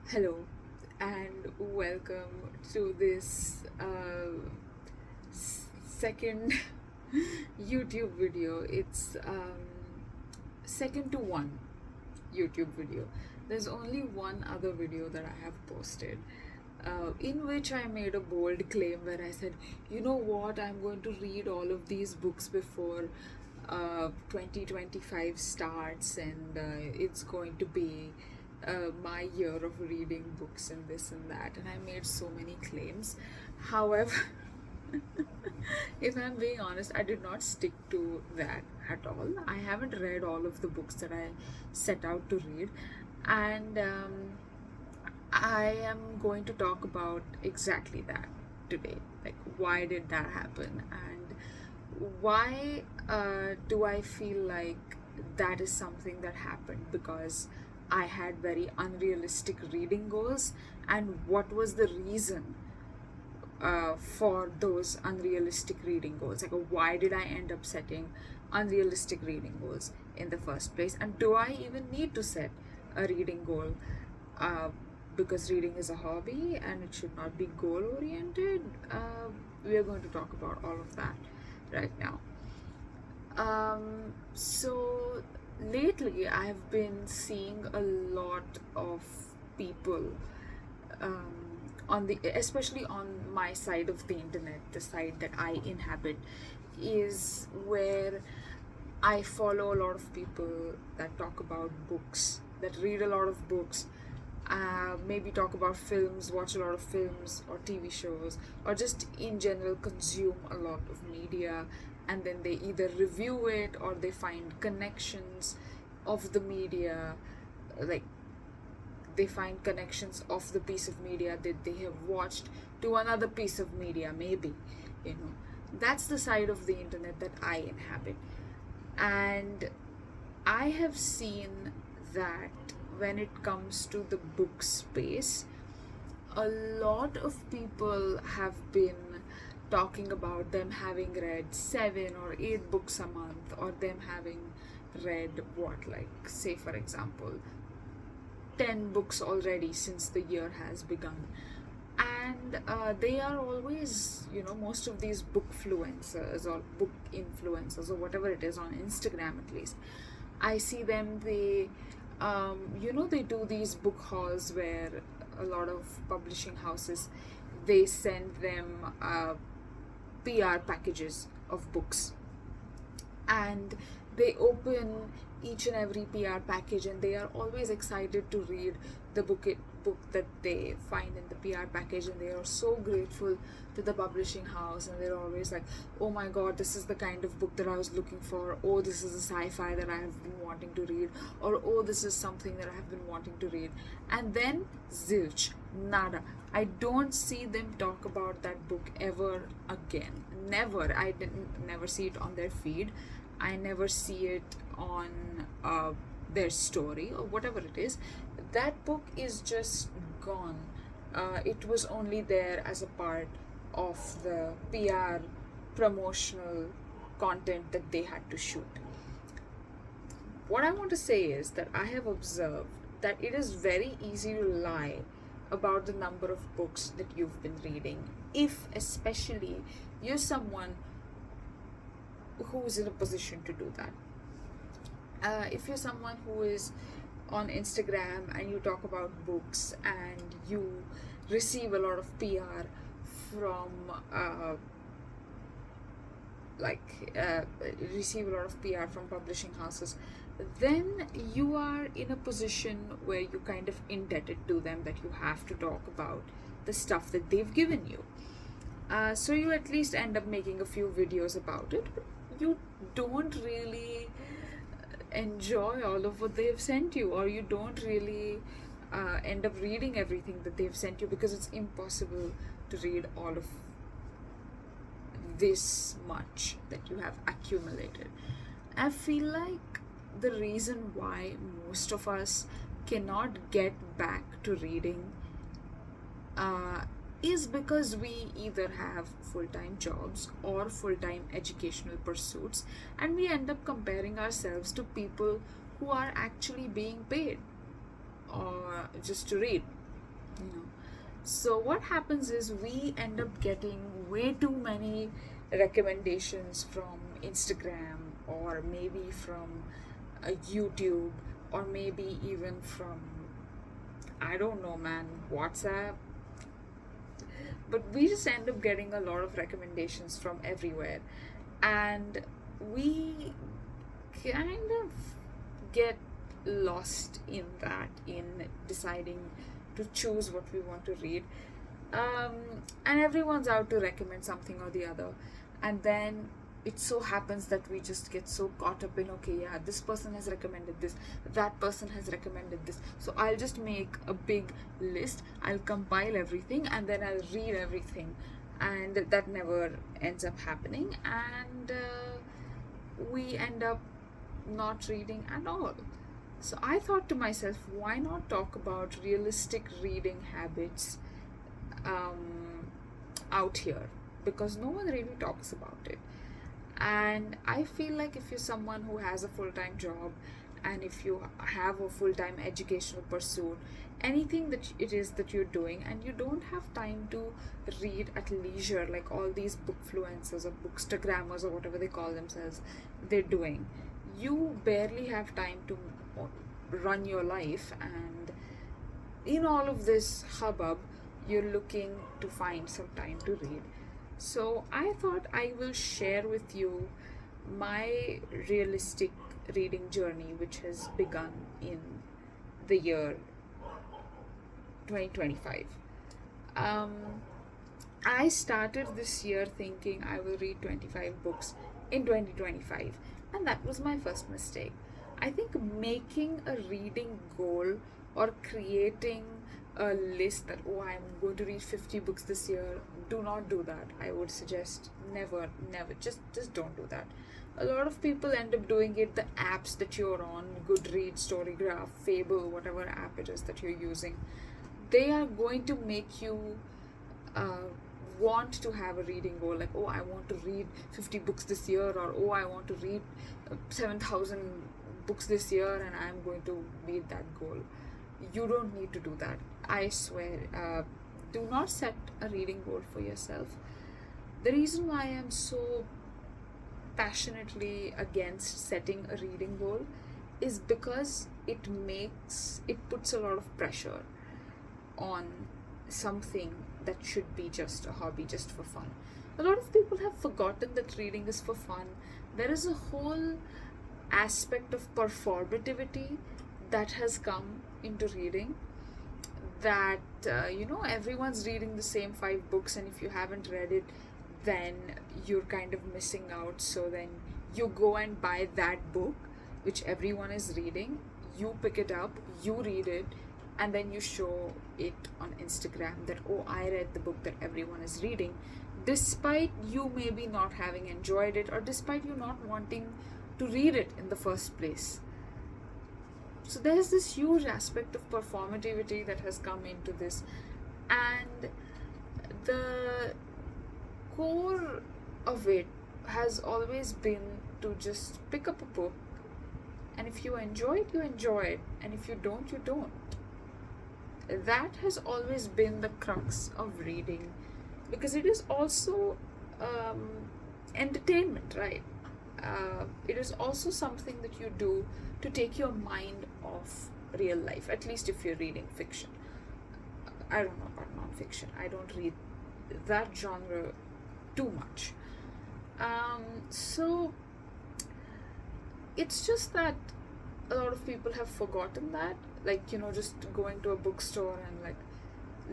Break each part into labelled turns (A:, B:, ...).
A: Hello and welcome to this second YouTube video. It's second to one YouTube video. There's only one other video that I have posted in which I made a bold claim where I said, you know what, I'm going to read all of these books before 2025 starts, and it's going to be my year of reading books and this and that. And I made so many claims. However, if I'm being honest, I did not stick to that at all. I haven't read all of the books that I set out to read, and I am going to talk about exactly that today. Like, why did that happen, and why do I feel like that is something that happened because I had very unrealistic reading goals, and what was the reason for those unrealistic reading goals? Like, why did I end up setting unrealistic reading goals in the first place? And do I even need to set a reading goal? Because reading is a hobby and it should not be goal oriented. We are going to talk about all of that right now. So lately, I've been seeing a lot of people um, on the, especially on my side of the internet, the side that I inhabit, is where I follow a lot of people that talk about books, that read a lot of books, maybe talk about films, watch a lot of films or TV shows, or just in general consume a lot of media, and then they either review it or they find connections of the media, like they find connections of the piece of media that they have watched to another piece of media, maybe, you know. That's the side of the internet that I inhabit. And I have seen that when it comes to the book space, a lot of people have been talking about them having read 7 or 8 books a month, or them having read what, like, say for example, 10 books already since the year has begun. And they are always, most of these book influencers or book influencers or whatever it is on Instagram, at least I see them. They do these book hauls where a lot of publishing houses, they send them PR packages of books, and they open each and every PR package, and they are always excited to read the book that they find in the PR package, and they are so grateful to the publishing house, and they're always like, oh my god, this is the kind of book that I was looking for, oh, this is a sci-fi that I have been wanting to read, or oh, this is something that I have been wanting to read. And then zilch, nada, I don't see them talk about that book ever again. Never. I didn't never see it on their feed. I never see it on their story or whatever it is. That book is just gone. It was only there as a part of the PR promotional content that they had to shoot. What I want to say is that I have observed that it is very easy to lie about the number of books that you've been reading, if especially you're someone who's in a position to do that. If you're someone who is on Instagram and you talk about books and you receive a lot of PR from receive a lot of PR from publishing houses, then you are in a position where you're kind of indebted to them, that you have to talk about the stuff that they've given you. So you at least end up making a few videos about it, but you don't really enjoy all of what they've sent you, or you don't really end up reading everything that they've sent you, because it's impossible to read all of this much that you have accumulated. I feel like the reason why most of us cannot get back to reading is because we either have full-time jobs or full-time educational pursuits, and we end up comparing ourselves to people who are actually being paid or just to read. you know. So what happens is we end up getting way too many recommendations from Instagram, or maybe from YouTube, or maybe even from, I don't know, man, WhatsApp. But we just end up getting a lot of recommendations from everywhere, and we kind of get lost in that, in deciding to choose what we want to read. um, and everyone's out to recommend something or the other, and then it so happens that we just get so caught up in, okay, yeah, this person has recommended this, that person has recommended this, so I'll just make a big list, I'll compile everything, and then I'll read everything. And that never ends up happening, and we end up not reading at all. So I thought to myself, why not talk about realistic reading habits um, out here? Because no one really talks about it. And I feel like if you're someone who has a full time job, and if you have a full time educational pursuit, anything that it is that you're doing, and you don't have time to read at leisure, like all these bookfluencers or bookstagrammers or whatever they call themselves, they're doing, you barely have time to run your life. And in all of this hubbub, you're looking to find some time to read. So I thought I will share with you my realistic reading journey, which has begun in the year 2025. Um, I started this year thinking I will read 25 books in 2025, and that was my first mistake. I think making a reading goal, or creating a list that, oh, I'm going to read 50 books this year, do not do that. I would suggest never, just don't do that. A lot of people end up doing it. The apps that you're on, Goodreads, Storygraph, Fable, whatever app it is that you're using, they are going to make you uh, want to have a reading goal, like, oh, I want to read 50 books this year, or oh, I want to read 7,000 books this year, and I'm going to meet that goal. You don't need to do that. I swear. Do not set a reading goal for yourself. The reason why I'm so passionately against setting a reading goal is because it puts a lot of pressure on something that should be just a hobby, just for fun. A lot of people have forgotten that reading is for fun. There is a whole aspect of performativity that has come into reading, that everyone's reading the same 5 books, and if you haven't read it, then you're kind of missing out. So then you go and buy that book which everyone is reading, you pick it up, you read it, and then you show it on Instagram that, oh, I read the book that everyone is reading, despite you maybe not having enjoyed it, or despite you not wanting to read it in the first place. So there's this huge aspect of performativity that has come into this, and the core of it has always been to just pick up a book, and if you enjoy it, you enjoy it, and if you don't, you don't. That has always been the crux of reading, because it is also um, entertainment, right? It is also something that you do to take your mind off real life, at least if you're reading fiction. I don't know about non-fiction. I don't read that genre too much. So it's just that a lot of people have forgotten that, like, just going to a bookstore and like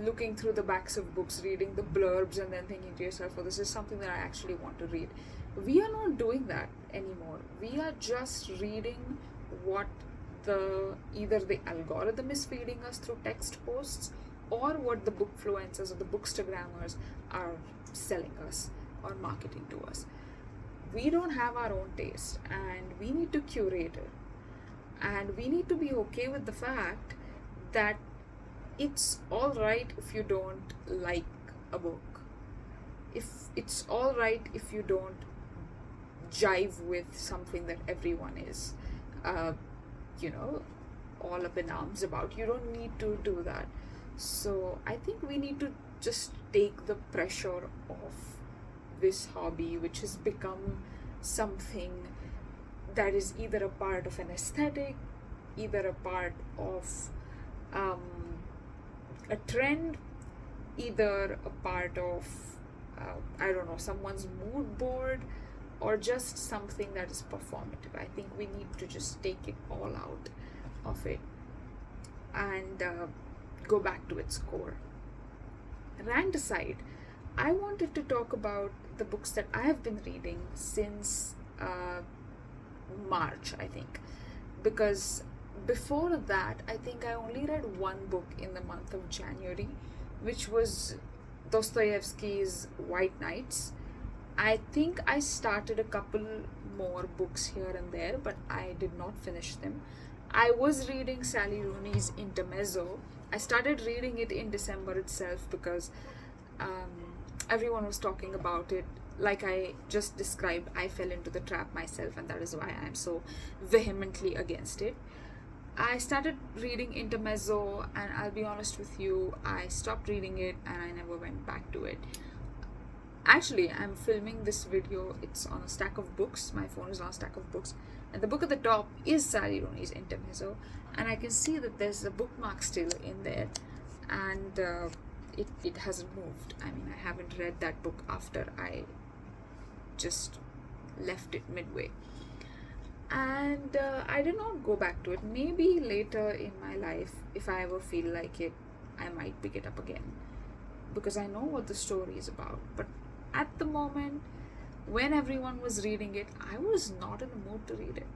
A: looking through the backs of books, reading the blurbs, and then thinking to yourself, oh, this is something that I actually want to read. We are not doing that anymore. We are just reading what either the algorithm is feeding us through text posts, or what the bookfluencers or the bookstagrammers are selling us or marketing to us. We don't have our own taste, and we need to curate it. And we need to be okay with the fact that it's all right if you don't like a book. If it's all right if you don't jive with something that everyone is, uh, you know, all up in arms about. You don't need to do that. So I think we need to just take the pressure off this hobby, which has become something that is either a part of an aesthetic, either a part of um, a trend, either a part of, I don't know, someone's mood board, or just something that is performative. I think we need to just take it all out of it and go back to its core. Rant aside, I wanted to talk about the books that I have been reading since March, I think. Because before that, I think I only read one book in the month of January, which was Dostoevsky's White Nights. I think I started a couple more books here and there, but I did not finish them. I was reading Sally Rooney's Intermezzo. I started reading it in December itself because everyone was talking about it. Like I just described, I fell into the trap myself, and that is why I'm so vehemently against it. I started reading Intermezzo, and I'll be honest with you, I stopped reading it and I never went back to it. Actually, I'm filming this video, it's on a stack of books. My phone is on a stack of books, and the book at the top is Sally Rooney's Intermezzo, and I can see that there's a bookmark still in there, and it hasn't moved. I mean, I haven't read that book after I just left it midway, and I did not go back to it. Maybe later in my life, if I ever feel like it, I might pick it up again, because I know what the story is about. But at the moment, when everyone was reading it, I was not in the mood to read it.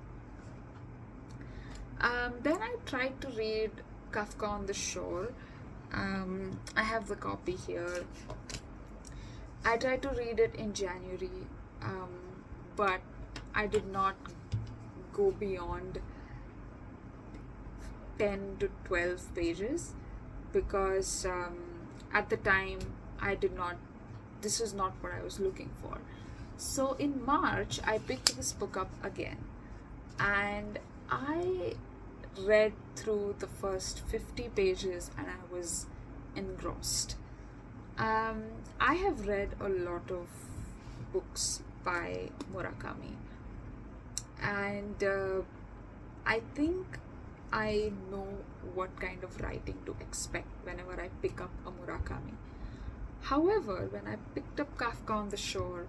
A: Then I tried to read Kafka on the Shore. I have the copy here. I tried to read it in January, but I did not go beyond 10 to 12 pages because at the time this is not what I was looking for. So in March, I picked this book up again, and I read through the first 50 pages and I was engrossed. I have read a lot of books by Murakami, and I think I know what kind of writing to expect whenever I pick up a Murakami. However, when I picked up Kafka on the Shore,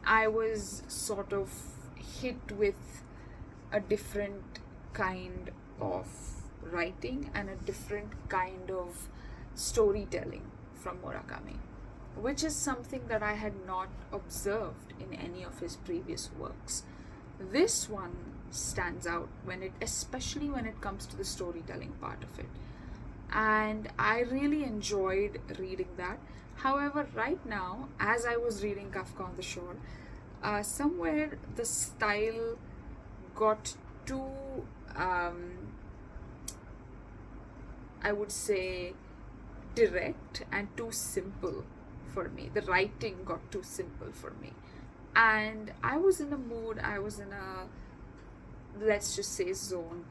A: I was sort of hit with a different kind of writing and a different kind of storytelling from Murakami, which is something that I had not observed in any of his previous works. This one stands out especially when it comes to the storytelling part of it. And I really enjoyed reading that. However, right now, as I was reading Kafka on the Shore, somewhere the style got too, I would say, direct and too simple for me. The writing got too simple for me. And I was in a mood, I was in a, let's just say, zone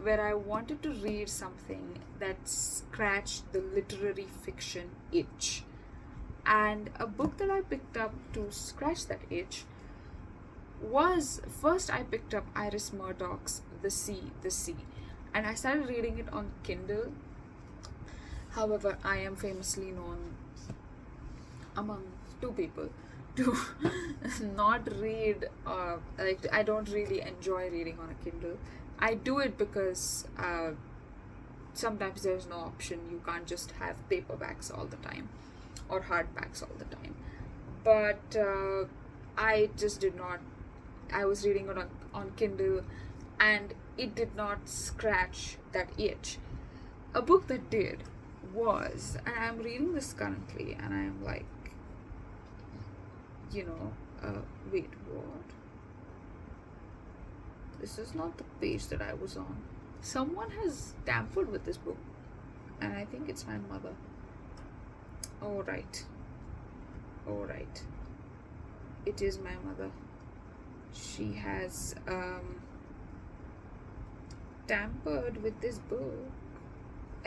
A: where I wanted to read something that scratched the literary fiction itch. And a book that I picked up to scratch that itch was, first I picked up Iris Murdoch's The Sea, The Sea, and I started reading it on Kindle. However, I am famously known among two people to not read, I don't really enjoy reading on a Kindle. I do it because sometimes there's no option. You can't just have paperbacks all the time or hardbacks all the time. But I just did not. I was reading it on Kindle, and it did not scratch that itch. A book that did was, and I'm reading this currently, and I'm like, wait, what? This is not the page that I was on. Someone has tampered with this book, and I think it's my mother. Oh, right. It is my mother. She has tampered with this book.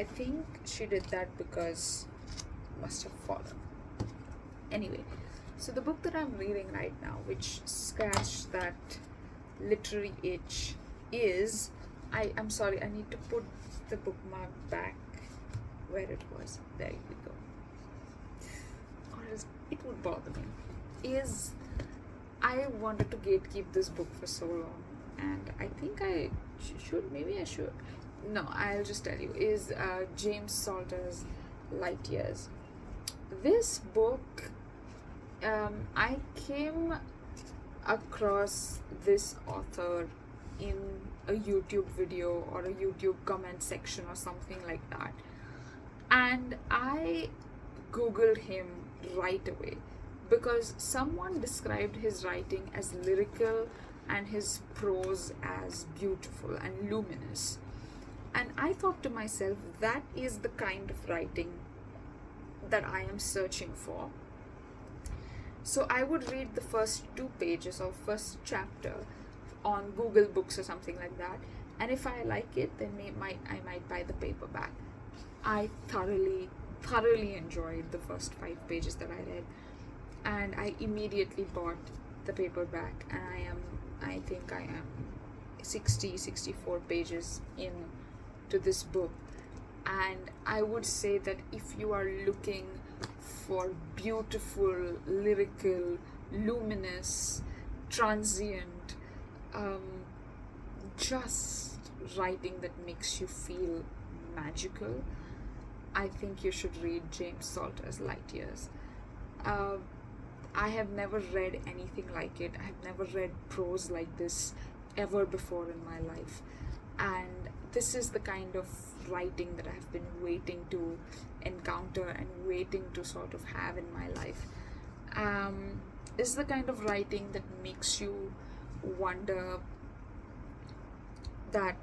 A: I think she did that because must have fallen. Anyway, so the book that I'm reading right now, which scratched that literary itch, is I'm sorry, I need to put the bookmark back where it was. There we go. Or else it would bother me. Is I wanted to gatekeep this book for so long, and I think I should. Maybe I should. No, I'll just tell you. Is James Salter's Light Years. This book, I came across this author in a YouTube video or a YouTube comment section or something like that, and I googled him right away because someone described his writing as lyrical and his prose as beautiful and luminous. And I thought to myself, that is the kind of writing that I am searching for. So I would read the first 2 pages or first chapter on Google Books or something like that, and if I like it, then I might buy the paperback. I thoroughly enjoyed the first 5 pages that I read, and I immediately bought the paperback, and I think I am 64 pages in to this book. And I would say that if you are looking for beautiful, lyrical, luminous, transient, just writing that makes you feel magical, I think you should read James Salter's Light Years. I have never read anything like it. I have never read prose like this ever before in my life. And this is the kind of writing that I have been waiting to encounter and waiting to sort of have in my life. This is the kind of writing that makes you wonder that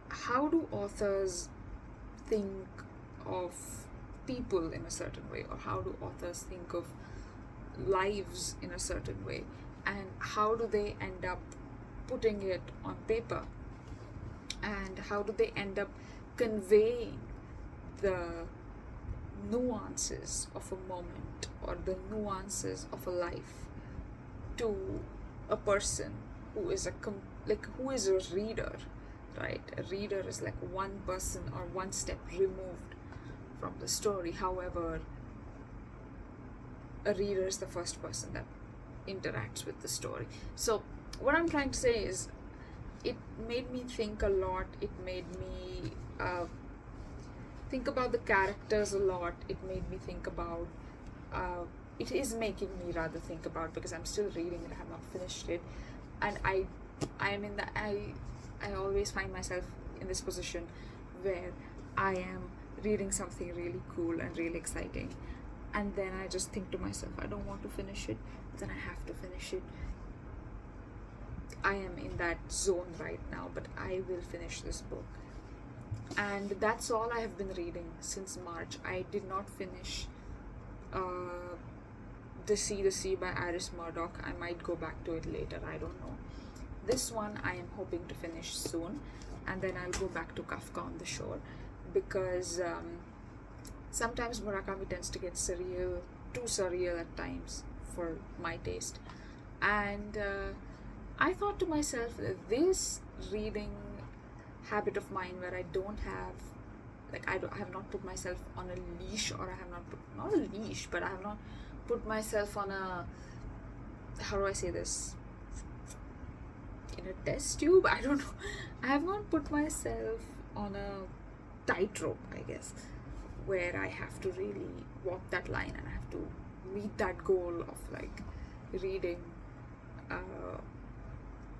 A: how do authors think of people in a certain way, or how do authors think of lives in a certain way, and how do they end up putting it on paper, and how do they end up conveying the nuances of a moment or the nuances of a life to a person who is who is a reader, right? A reader is like one person or one step removed from the story. However, a reader is the first person that interacts with the story. So what I'm trying to say is, it made me think a lot. It made me think about the characters a lot. It made me think about it is making me rather think about, because I'm still reading it, I have not finished it, and I am in the I always find myself in this position where I am reading something really cool and really exciting, and then I just think to myself, I don't want to finish it, but then I have to finish it. I am in that zone right now, but I will finish this book. And that's all I have been reading since March. I did not finish The Sea by Iris Murdoch. I might go back to it later, I don't know. This one I am hoping to finish soon, and then I'll go back to Kafka on the Shore, because sometimes Murakami tends to get too surreal at times for my taste. And I thought to myself that this reading habit of mine, where I don't have, I have not put myself on a leash, or I have not put myself on a, how do I say this, in a test tube, I don't know. I have not put myself on a tightrope, I guess, where I have to really walk that line and I have to meet that goal of reading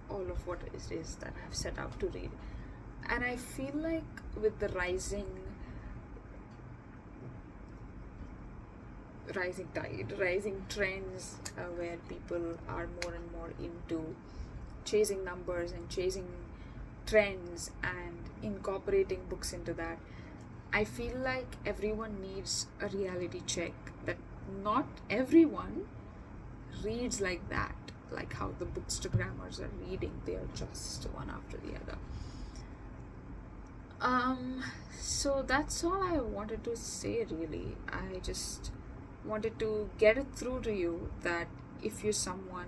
A: all of what it is that I have set out to read. And I feel like with the rising trends, where people are more and more into chasing numbers and chasing trends and incorporating books into that, I feel like everyone needs a reality check that not everyone reads like that, like how the bookstagrammers are reading. They are just one after the other. Um, so that's all I wanted to say, really. I just wanted to get it through to you that if you're someone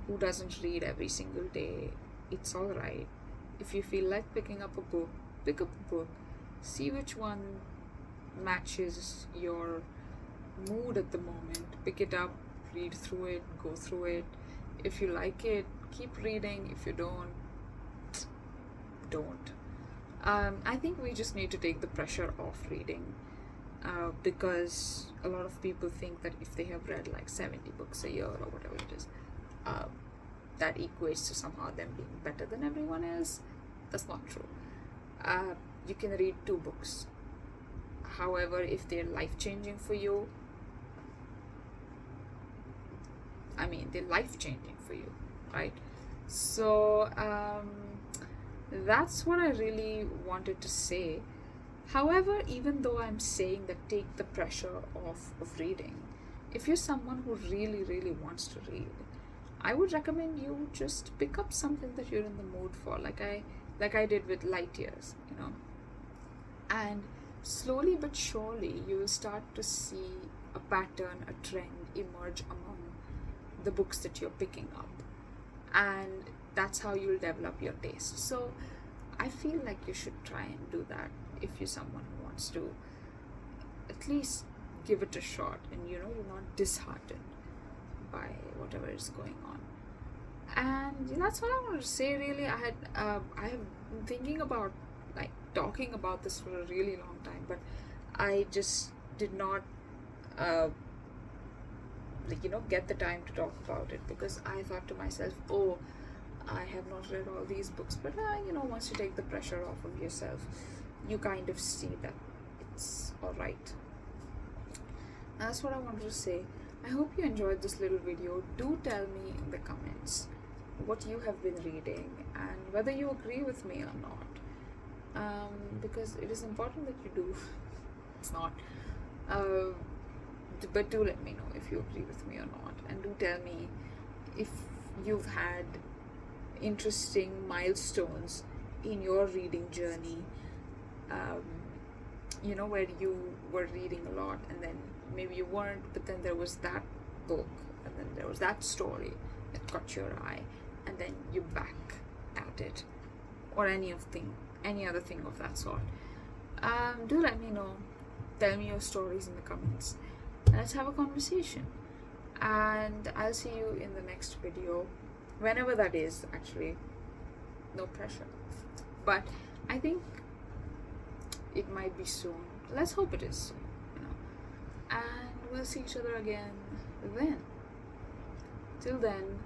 A: who doesn't read every single day, it's alright. If you feel like picking up a book, pick up a book. See which one matches your mood at the moment. Pick it up, read through it, go through it. If you like it, keep reading. If you don't. I think we just need to take the pressure off reading, because a lot of people think that if they have read like 70 books a year or whatever it is, uh, that equates to somehow them being better than everyone else. That's not true. You can read 2 books. However, if they're life changing for you, I mean, they're life changing for you, right? So, that's what I really wanted to say. However, even though I'm saying that take the pressure off of reading, if you're someone who really, really wants to read, I would recommend you just pick up something that you're in the mood for, like I did with Light Years, and slowly but surely you will start to see a pattern, a trend emerge among the books that you're picking up, and that's how you'll develop your taste. So I feel like you should try and do that if you're someone who wants to at least give it a shot, and you're not disheartened by whatever is going on. And that's all I wanted to say, really. I have been thinking about like talking about this for a really long time, but I just did not uh, get the time to talk about it, because I thought to myself, oh, I have not read all these books. But once you take the pressure off of yourself, you kind of see that it's all right. That's what I wanted to say. I hope you enjoyed this little video. Do tell me in the comments what you have been reading and whether you agree with me or not, because it is important that you do. It's not, uh, but do let me know if you agree with me or not, and do tell me if you've had interesting milestones in your reading journey, um, where you were reading a lot and then maybe you weren't, but then there was that book and then there was that story that caught your eye, and then you back at it, or any other thing of that sort. Do let me know. Tell me your stories in the comments. Let's have a conversation. And I'll see you in the next video, whenever that is, actually. No pressure. But I think it might be soon. Let's hope it is soon. And we'll see each other again then. Till then,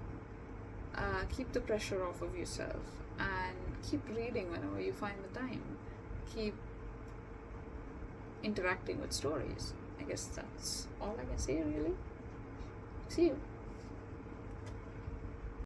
A: keep the pressure off of yourself and keep reading whenever you find the time. Keep interacting with stories. I guess that's all I can say, really. See you.